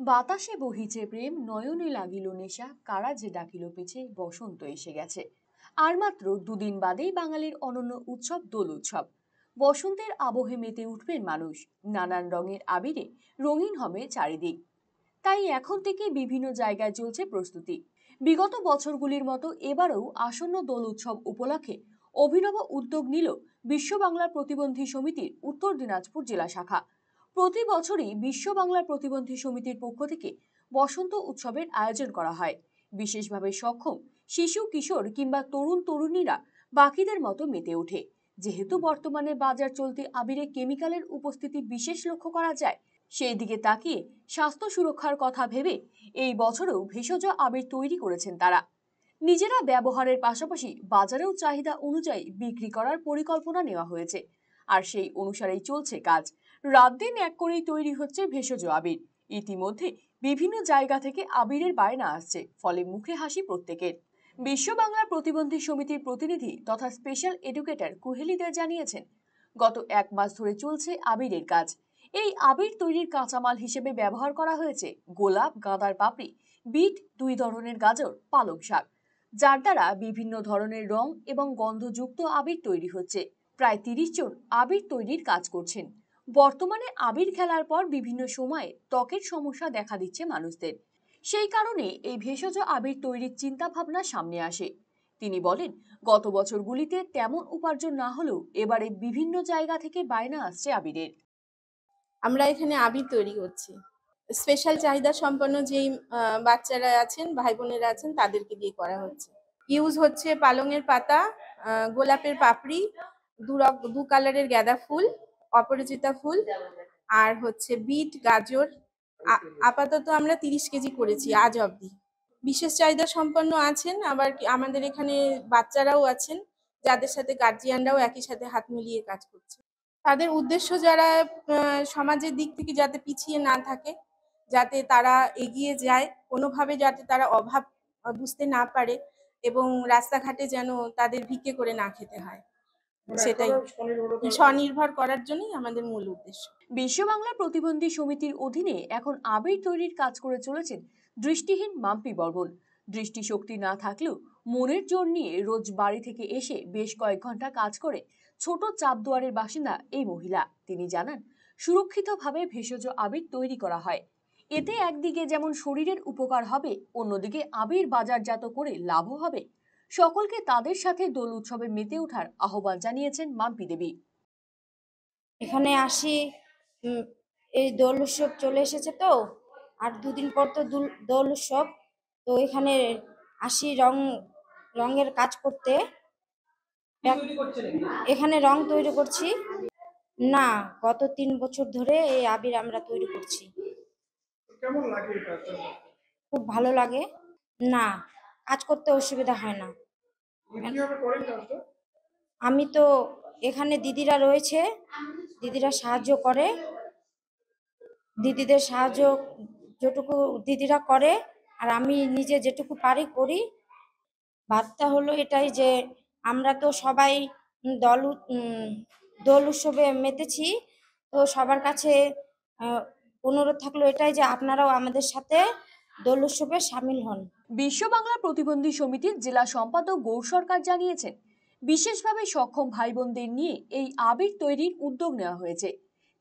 বাতাসে বহিছে প্রেম, নয়নে লাগিল নেশা, কারা যে ডাকিল পিছে, বসন্ত এসে গেছে। আর মাত্র দুদিন বাদেই বাঙালির অনন্য উৎসব দোল উৎসব। বসন্তের আবহে মেতে উঠবেন মানুষ, নানান রঙের আবিরে রঙিন হবে চারিদিক। তাই এখন থেকে বিভিন্ন জায়গায় চলছে প্রস্তুতি। বিগত বছরগুলির মতো এবারেও আসন্ন দোল উৎসব উপলক্ষে অভিনব উদ্যোগ নিল বিশ্ব বাংলা প্রতিবন্ধী সমিতির উত্তর দিনাজপুর জেলা শাখা। প্রতি বছরই বিশ্ব বাংলা প্রতিবন্ধী সমিতির পক্ষ থেকে বসন্ত উৎসবের আয়োজন করা হয়। বিশেষভাবে সক্ষম শিশু, কিশোর কিংবা তরুণ তরুণীরা বাকিদের মতো মেতে ওঠে। যেহেতু বর্তমানে বাজার চলতি আবিরে কেমিক্যালের উপস্থিতি বিশেষ লক্ষ্য করা যায়, সেই দিকে তাকিয়ে স্বাস্থ্য সুরক্ষার কথা ভেবে এই বছরেও ভেষজ আবির তৈরি করেছেন তারা। নিজেরা ব্যবহারের পাশাপাশি বাজারেও চাহিদা অনুযায়ী বিক্রি করার পরিকল্পনা নেওয়া হয়েছে। আর সেই অনুসারেই চলছে কাজ। রাত দিন এক করেই তৈরি হচ্ছে ভেষজ আবির। ইতিমধ্যে বিভিন্ন জায়গা থেকে আবিরের বায়না আসছে, ফলে মুখে হাসি প্রত্যেকের। বিশ্ব বাংলা প্রতিবন্ধী সমিতির প্রতিনিধি তথা স্পেশাল এডুকেটর কুহেলি দে জানিয়েছেন, গত এক মাস ধরে চলছে আবিরের কাজ। এই আবির তৈরির কাঁচামাল হিসেবে ব্যবহার করা হয়েছে গোলাপ, গাঁদার পাপড়ি, বিট, 2 ধরনের গাজর, পালং শাক, যার দ্বারা বিভিন্ন ধরনের রং এবং গন্ধযুক্ত আবির তৈরি হচ্ছে। প্রায় 30 জন আবির তৈরির কাজ করছেন। বর্তমানে আবির খেলার পর বিভিন্ন সময়ে ত্বকের সমস্যা দেখা দিচ্ছে মানুষদের। সেই কারণে এই ভেষজ আবির তৈরির চিন্তা ভাবনা সামনে আসে। তিনি বলেন, গত বছরগুলিতে তেমন উপার্জন না হলেও এবারে বিভিন্ন জায়গা থেকে বায়না আসছে আবিরের। আমরা এখানে আবির তৈরি করছি। স্পেশাল চাহিদা সম্পন্ন যেই বাচ্চারা আছেন, ভাই বোনেরা আছেন, তাদেরকে দিয়ে করা হচ্ছে। ইউজ হচ্ছে পালংয়ের পাতা, গোলাপের পাপড়ি, দু কালারের গাঁদা ফুল, অপরাজিতা ফুল, আর হচ্ছে বিট, গাজর। আপাতত আমরা 30 কেজি করেছি আজ অবধি। বিশেষ চাহিদা সম্পন্ন আছেন, আবার আমাদের এখানে বাচ্চারাও আছেন, যাদের সাথে গার্জিয়ানরাও একই সাথে হাত মিলিয়ে কাজ করছে। তাদের উদ্দেশ্য যারা সমাজের দিক থেকে যাতে পিছিয়ে না থাকে, যাতে তারা এগিয়ে যায়, কোনোভাবে যাতে তারা অভাব বুঝতে না পারে এবং রাস্তাঘাটে যেন তাদের ভিক্ষে করে না খেতে হয়, সেটাই স্বনির্ভর করার জন্যই আমাদের মূল উদ্দেশ্য। বিশ্ব বাংলা প্রতিবন্ধী সমিতির অধীনে এখন আবির তৈরির কাজ করে চলেছেন দৃষ্টিহীন মাম্পি বর্মন। দৃষ্টিশক্তি না থাকলেও মনের জোর নিয়ে রোজ বাড়ি থেকে এসে বেশ কয়েক ঘন্টা কাজ করে ছোট চাপদুয়ারের বাসিন্দা এই মহিলা। তিনি জানান, সুরক্ষিতভাবে ভেষজ আবির তৈরি করা হয়। এতে একদিকে যেমন শরীরের উপকার হবে, অন্যদিকে আবির বাজারজাত করে লাভও হবে। সকলকে তাদের সাথে দোল উৎসবে মেতে ওঠার আহ্বান জানিয়েছেন মাম্পি দেবী। এখানে আসি, এই দোল উৎসব চলে এসেছে তো, আর দুদিন পর তো দোল উৎসব। তো এখানে আসি রঙের কাজ করতে। এখানে রং তৈরি করছি। না, গত 3 বছর ধরে এই আবির আমরা তৈরি করছি। কেমন লাগে এটা? খুব ভালো লাগে। না, কাজ করতে অসুবিধা হয় না। কিভাবে করেন কাজটা? আমি তো এখানে দিদিরা রয়েছে, দিদিরা সাহায্য করে। দিদিদের সাহায্য যেটুকু দিদিরা করে, আর আমি নিজে যেটুকু পারি করি। বার্তা হলো এটাই যে আমরা তো সবাই দোল উৎসবে মেতেছি। তো সবার কাছে অনুরোধ থাকলো এটাই যে আপনারাও আমাদের সাথে দোল উৎসবে সামিল হন। বিশ্ব বাংলা প্রতিবন্ধী সমিতির জেলা সম্পাদক গৌর সরকার জানিয়েছেন, বিশেষভাবে সক্ষম ভাই বোনদের নিয়ে এই আবির তৈরির উদ্যোগ নেওয়া হয়েছে।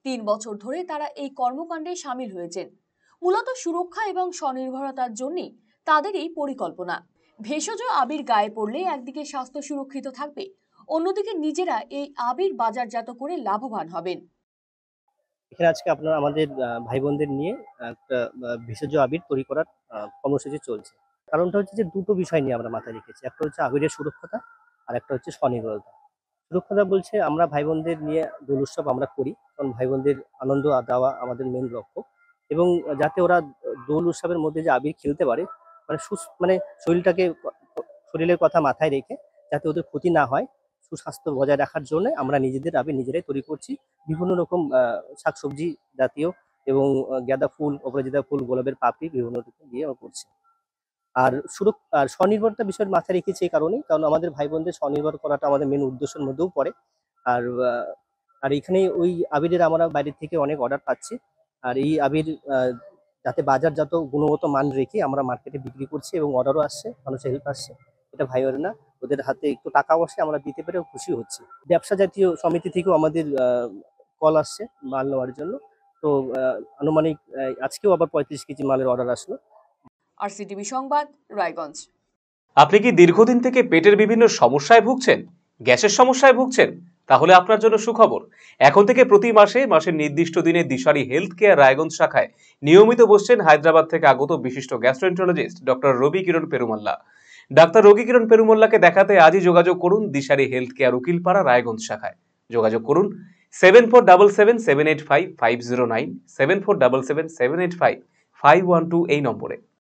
3 বছর ধরে তারা এই কর্মকাণ্ডে সামিল হয়েছেন। মূলত সুরক্ষা এবং স্বনির্ভরতার জন্যই তাদের এই পরিকল্পনা। ভেষজ আবির গায়ে পড়লে একদিকে স্বাস্থ্য সুরক্ষিত থাকবে, অন্যদিকে নিজেরা এই আবির বাজারজাত করে লাভবান হবেন। এখানে আজকে আপনারা আমাদের ভাই বোনদের নিয়ে একটা ভেষজ আবির তৈরি করার কর্মসূচি চলছে। কারণটা হচ্ছে যে দুটো বিষয় নিয়ে আমরা মাথায় রেখেছি, একটা হচ্ছে আবিরের সুরক্ষতা আর একটা হচ্ছে স্বনির্ভরতা। সুরক্ষতা বলছে আমরা ভাই বোনদের নিয়ে দোল উৎসব আমরা করি, কারণ ভাই বোনদের আনন্দ দেওয়া আমাদের মেন লক্ষ্য, এবং যাতে ওরা দোল উৎসবের মধ্যে যে আবির খেলতে পারে, মানে শরীরের কথা মাথায় রেখে যাতে ওদের ক্ষতি না হয়, সুস্বাস্থ্য বজায় রাখার জন্য আমরা নিজেদের আবির নিজেরাই তৈরি করছি। বিভিন্ন রকম শাকসবজি জাতীয় এবং গাঁদা ফুল, অপরাজিতা ফুল, গোলাপের পাপড়ি বিভিন্ন রকম দিয়ে আমরা করছি। আর স্বনির্ভরতা বিষয়ের মাথায় রেখেছি এই কারণেই, কারণ আমাদের ভাই বোনদের স্বনির্ভর করাটা আমাদের মেন উদ্দেশ্যের মধ্যেও পড়ে। আর আর এখানে ওই আবিরের আমরা বাইরে থেকে অনেক অর্ডার পাচ্ছি। আর এই আবির যাতে বাজারজাত গুণগত মান রেখে আমরা মার্কেটে বিক্রি করছি এবং অর্ডারও আসছে, মানুষের হেল্প আসছে। এটা ভাই ওর না, ওদের হাতে একটু টাকাও আসে, আমরা দিতে পেরেও খুশি হচ্ছি। ব্যবসা জাতীয় সমিতি থেকেও আমাদের কল আসছে মাল নেওয়ার জন্য। তো আনুমানিক আজকেও আবার 35 কেজি মালের অর্ডার আসলো। RCTV সংবাদ, রায়গঞ্জ। আপনি কি দীর্ঘদিন থেকে পেটের বিভিন্ন সমস্যায় ভুগছেন, গ্যাসের সমস্যায় ভুগছেন? তাহলে আপনার জন্য সুখবর। এখন থেকে প্রতি মাসের নির্দিষ্ট দিনে দিশারি হেলথ কেয়ার রায়গঞ্জ শাখায় নিয়মিত বসছেন হায়দ্রাবাদ থেকে আগত বিশিষ্ট গ্যাস্ট্রোএন্টারোলজিস্ট ডক্টর রবি কিরণ পেরুমাল্লা। ডাক্তার রবি কিরণ পেরুমাল্লাকে দেখাতে আজই যোগাযোগ করুন দিশারি হেলথ কেয়ার উকিলপাড়া রায়গঞ্জ শাখায়। যোগাযোগ করুন 7477785509, 7477785512 এই নম্বরে।